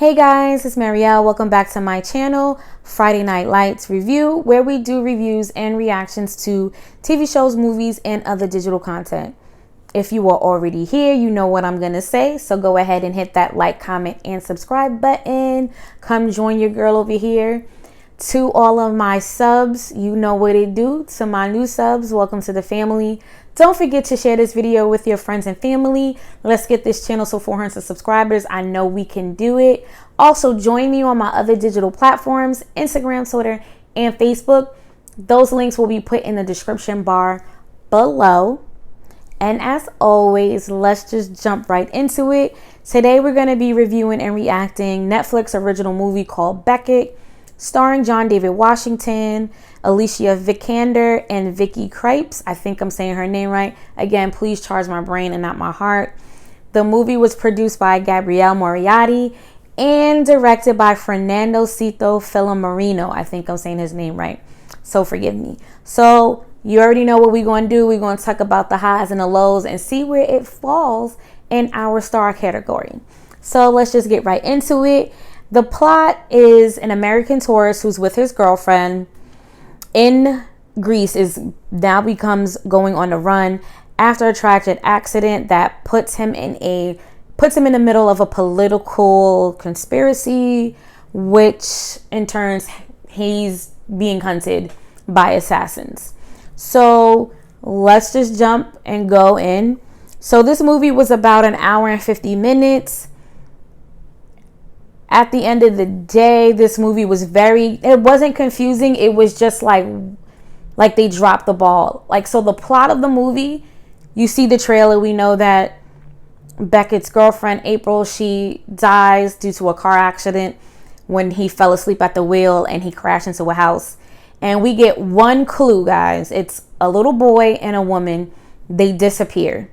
Hey guys, it's Marielle. Welcome back to my channel, Friday Night Lights Review, where we do reviews and reactions to TV shows, movies, and other digital content. If you are already here, you know what I'm going to say, so go ahead and hit that like, comment, and subscribe button. Come join your girl over here. To all of my subs, you know what it do. To my new subs, welcome to the family. Don't forget to share this video with your friends and family. Let's get this channel to 400 subscribers. I know we can do it. Also, join me on my other digital platforms, Instagram, Twitter, and Facebook. Those links will be put in the description bar below. And as always, let's just jump right into it. Today, we're going to be reviewing and reacting Netflix original movie called Beckett, starring John David Washington, Alicia Vikander, and Vicky Krieps. I think I'm saying her name right. Again, please charge my brain and not my heart. The movie was produced by Gabrielle Moriarty and directed by Fernando Cito Filomarino. I think I'm saying his name right, so forgive me. So you already know what we're going to do. We're going to talk about the highs and the lows and see where it falls in our star category. So let's just get right into it. The plot is an American tourist who's with his girlfriend in Greece becomes going on the run after a tragic accident that puts him in the middle of a political conspiracy, which in turn he's being hunted by assassins. So let's just jump and go in. So this movie was about an hour and 50 minutes. At the end of the day, this movie was it wasn't confusing. It was just like they dropped the ball. So the plot of the movie, you see the trailer. We know that Beckett's girlfriend, April, she dies due to a car accident when he fell asleep at the wheel and he crashed into a house. And we get one clue, guys. It's a little boy and a woman. They disappear.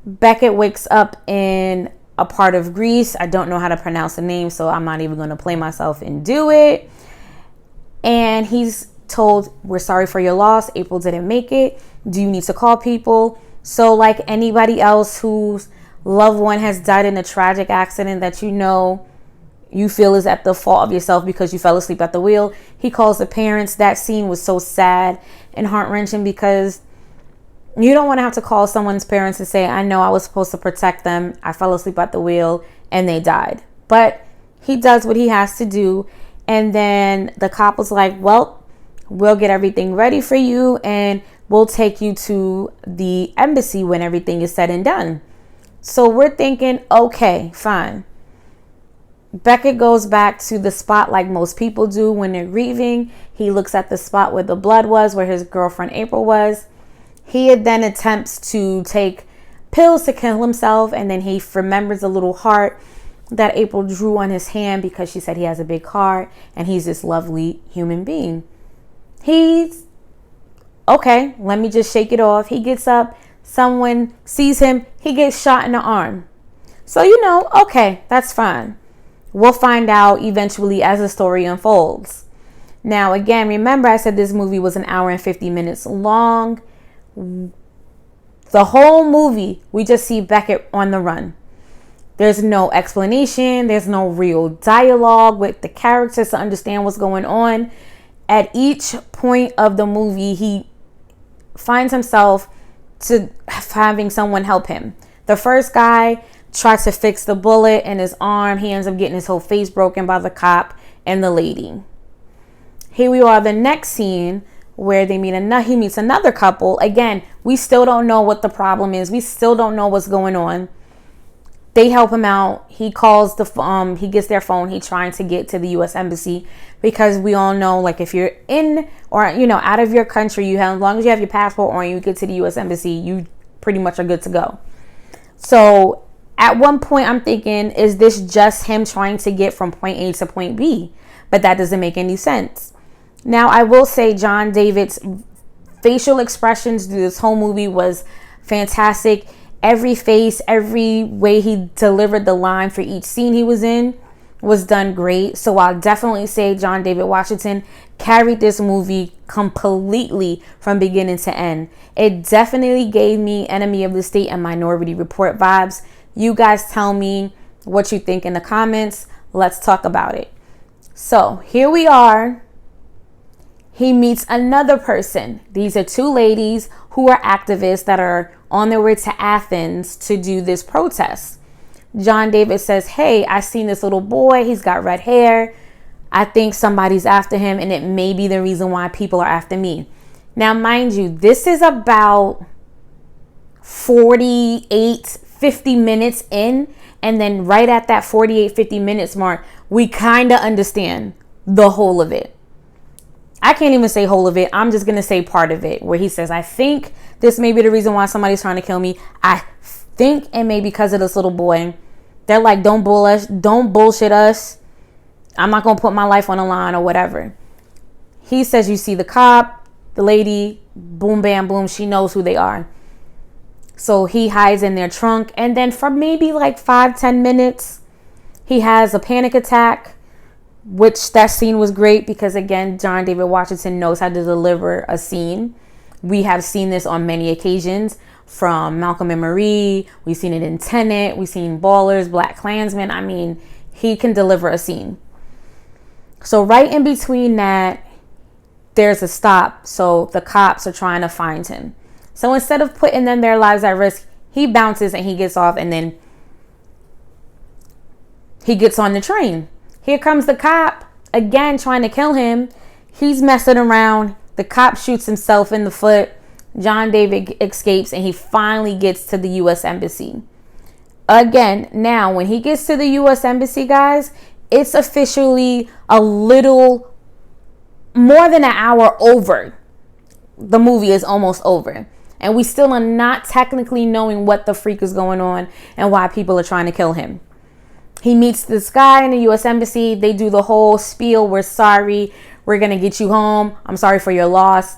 Beckett wakes up in a part of Greece. I don't know how to pronounce the name, so I'm not even going to play myself and do it. And he's told, we're sorry for your loss. April didn't make it. Do you need to call people? So like anybody else whose loved one has died in a tragic accident that you feel is at the fault of yourself because you fell asleep at the wheel, he calls the parents. That scene was so sad and heart-wrenching because you don't want to have to call someone's parents and say, I know I was supposed to protect them. I fell asleep at the wheel and they died. But he does what he has to do. And then the cop was like, well, we'll get everything ready for you and we'll take you to the embassy when everything is said and done. So we're thinking, okay, fine. Beckett goes back to the spot like most people do when they're grieving. He looks at the spot where the blood was, where his girlfriend April was. He then attempts to take pills to kill himself, and then he remembers a little heart that April drew on his hand because she said he has a big heart and he's this lovely human being. He's, okay, let me just shake it off. He gets up, someone sees him, he gets shot in the arm. So okay, that's fine. We'll find out eventually as the story unfolds. Now, again, remember I said this movie was an hour and 50 minutes long. The whole movie, we just see Beckett on the run. There's no explanation. There's no real dialogue with the characters to understand what's going on. At each point of the movie, he finds himself to having someone help him. The first guy tries to fix the bullet in his arm. He ends up getting his whole face broken by the cop and the lady. Here we are, the next scene, where he meets another couple. Again, we still don't know what the problem is. We still don't know what's going on. They help him out. He calls he gets their phone. He's trying to get to the U.S. Embassy because we all know, if you're in or, out of your country, as long as you have your passport on you get to the U.S. Embassy, you pretty much are good to go. So at one point I'm thinking, is this just him trying to get from point A to point B? But that doesn't make any sense. Now, I will say John David's facial expressions through this whole movie was fantastic. Every face, every way he delivered the line for each scene he was in was done great. So I'll definitely say John David Washington carried this movie completely from beginning to end. It definitely gave me Enemy of the State and Minority Report vibes. You guys tell me what you think in the comments. Let's talk about it. So here we are. He meets another person. These are two ladies who are activists that are on their way to Athens to do this protest. John David says, hey, I seen this little boy. He's got red hair. I think somebody's after him, and it may be the reason why people are after me. Now, mind you, this is about 48, 50 minutes in. And then right at that 48, 50 minutes mark, we kind of understand the whole of it. I can't even say whole of it. I'm just going to say part of it, where he says, I think this may be the reason why somebody's trying to kill me. I think it may be because of this little boy. They're like, don't bullshit us. I'm not going to put my life on the line or whatever. He says, you see the cop, the lady, boom, bam, boom. She knows who they are. So he hides in their trunk. And then for maybe like 5-10 minutes, he has a panic attack, which that scene was great because, again, John David Washington knows how to deliver a scene. We have seen this on many occasions from Malcolm and Marie. We've seen it in Tenet. We've seen Ballers, Black Klansman. I mean, he can deliver a scene. So right in between that, there's a stop. So the cops are trying to find him. So instead of putting their lives at risk, he bounces and he gets off, and then he gets on the train. Here comes the cop, again, trying to kill him. He's messing around. The cop shoots himself in the foot. John David escapes, and he finally gets to the U.S. Embassy. Again, now, when he gets to the U.S. Embassy, guys, it's officially a little more than an hour over. The movie is almost over. And we still are not technically knowing what the freak is going on and why people are trying to kill him. He meets this guy in the U.S. Embassy. They do the whole spiel. We're sorry. We're going to get you home. I'm sorry for your loss.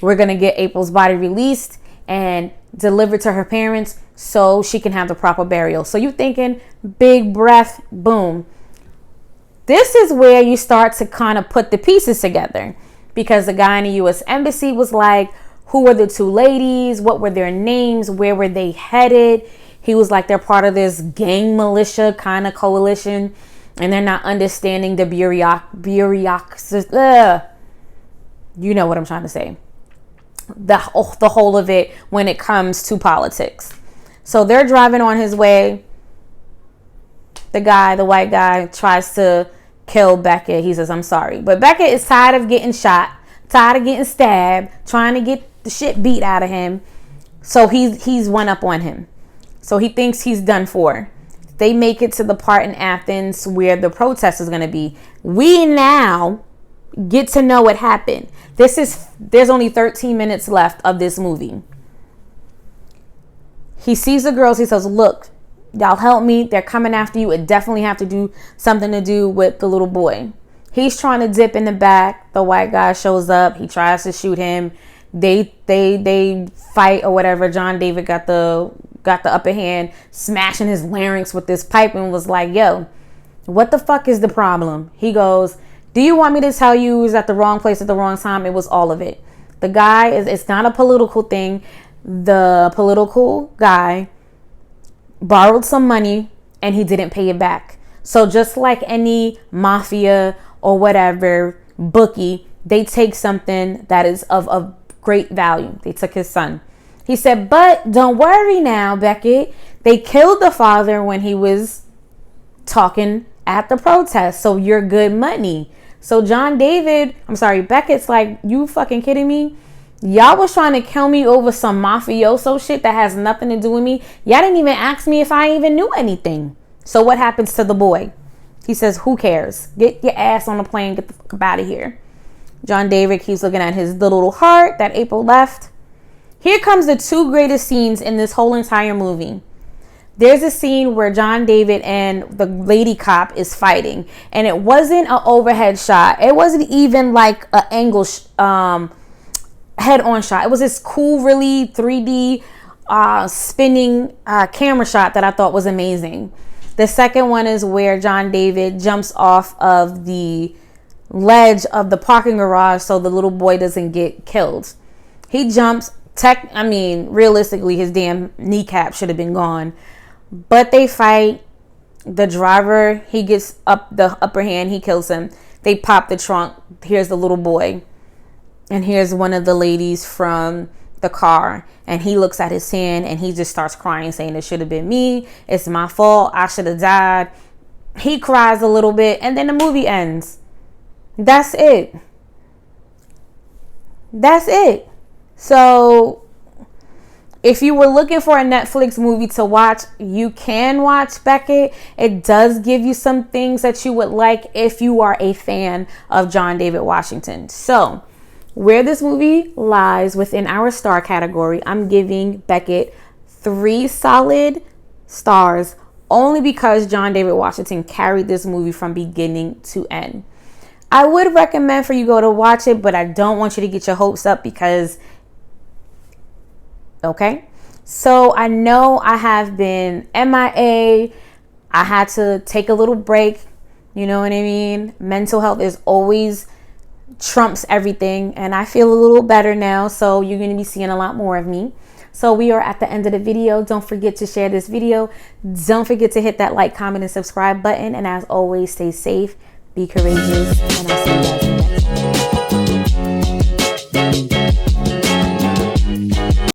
We're going to get April's body released and delivered to her parents so she can have the proper burial. So you're thinking, big breath, boom. This is where you start to kind of put the pieces together, because the guy in the U.S. Embassy was like, who were the two ladies? What were their names? Where were they headed? He was like, they're part of this gang militia kind of coalition, and they're not understanding the bureaucracy. You know what I'm trying to say. The whole of it when it comes to politics. So they're driving on his way. The white guy, tries to kill Beckett. He says, I'm sorry. But Beckett is tired of getting shot, tired of getting stabbed, trying to get the shit beat out of him. So he's one up on him. So he thinks he's done for. They make it to the part in Athens where the protest is going to be. We now get to know what happened. There's only 13 minutes left of this movie. He sees the girls. He says, look, y'all help me. They're coming after you. It definitely have to do something to do with the little boy. He's trying to dip in the back. The white guy shows up. He tries to shoot him. They fight or whatever. John David got the upper hand, smashing his larynx with this pipe, and was like, yo, what the fuck is the problem? He goes, do you want me to tell you is at the wrong place at the wrong time? It was all of it. The guy it's not a political thing. The political guy borrowed some money and he didn't pay it back. So just like any mafia or whatever bookie, they take something that is of great value. They took his son. He said, but don't worry now, Beckett. They killed the father when he was talking at the protest. So you're good money. So Beckett's like, you fucking kidding me? Y'all was trying to kill me over some mafioso shit that has nothing to do with me. Y'all didn't even ask me if I even knew anything. So what happens to the boy? He says, who cares? Get your ass on the plane. Get the fuck out of here. John David keeps looking at the little heart that April left. Here comes the two greatest scenes in this whole entire movie. There's a scene where John David and the lady cop is fighting. And it wasn't an overhead shot. It wasn't even like an angle head-on shot. It was this cool, really 3D spinning camera shot that I thought was amazing. The second one is where John David jumps off of the ledge of the parking garage so the little boy doesn't get killed. He jumps. Realistically, his damn kneecap should have been gone. But they fight. The driver, he gets up the upper hand, he kills him. They pop the trunk. Here's the little boy. And here's one of the ladies from the car. And he looks at his hand and he just starts crying, saying, it should have been me. It's my fault. I should have died. He cries a little bit and then the movie ends. That's it. That's it. So if you were looking for a Netflix movie to watch, you can watch Beckett. It does give you some things that you would like if you are a fan of John David Washington. So where this movie lies within our star category, I'm giving Beckett 3 solid stars, only because John David Washington carried this movie from beginning to end. I would recommend for you go to watch it, but I don't want you to get your hopes up because, okay? So I know I have been MIA. I had to take a little break. You know what I mean? Mental health is always trumps everything, and I feel a little better now, so you're going to be seeing a lot more of me. So we are at the end of the video. Don't forget to share this video. Don't forget to hit that like, comment, and subscribe button. And as always, stay safe, be courageous, and I'll see you guys in the next one.